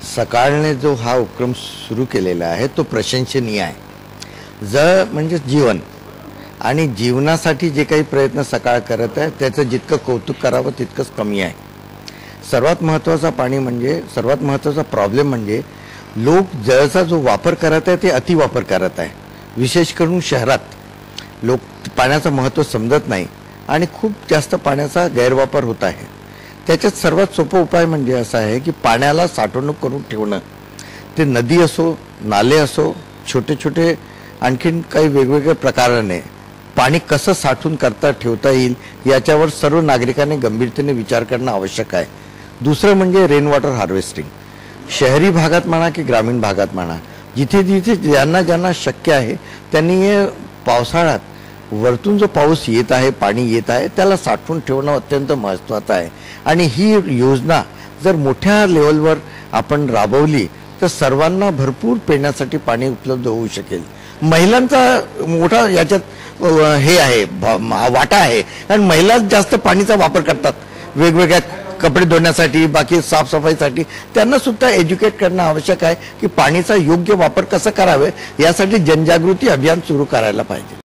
सकाळने जो हा उपक्रम सुरू केलेला आहे तो प्रशंसनीय आहे। म्हणजे जीवन आणि जीवनासाठी जे काही प्रयत्न सकाळ करत आहे त्याचं जितकं कौतुक करावं तितकंच कमी आहे। सर्वात महत्त्वाचा सर्वात महत्त्वाचा प्रॉब्लेम म्हणजे लोक जळचा जो वापर करत आहे ते अतिवापर करत आहे। विशेष करून शहरात लोक पाण्याचं महत्त्व समजत नाही आणि खूप जास्त पाण्याचा गैरवापर होत आहे। त्याच्यात सर्वात सोपा उपाय म्हणजे असा आहे की पाण्याला साठवणूक करून ठेवणं। ते नदी असो, नाले असो, छोटे छोटे आणखीन काही वेगवेगळ्या प्रकाराने पाणी कसं साठवून ठेवता येईल याच्यावर सर्व नागरिकांनी गंभीरतेने विचार करणं आवश्यक आहे। दुसरं म्हणजे रेन वॉटर हार्वेस्टिंग। शहरी भागात म्हणा की ग्रामीण भागात म्हणा, जिथे जिथे ज्यांना शक्य आहे त्यांनी हे पावसाळ्यात वरतून जो पाऊस येत आहे, पाणी येत आहे, त्याला साठवून ठेवणं अत्यंत महत्त्वाचं आहे। आणि ही योजना जर मोठ्या लेवलवर आपण राबवली तर सर्वांना भरपूर पिण्यासाठी पाणी उपलब्ध होऊ शकेल। महिलांचा मोठा याच्यात हे आहे, वाटा आहे, कारण महिला जास्त पाणीचा वापर करतात वेगवेगळ्या कपडे धुण्यासाठी, बाकी साफसफाईसाठी। त्यांना सुद्धा एज्युकेट करणं आवश्यक आहे की पाणीचा योग्य वापर कसा करावे, यासाठी जनजागृती अभियान सुरू करायला पाहिजे।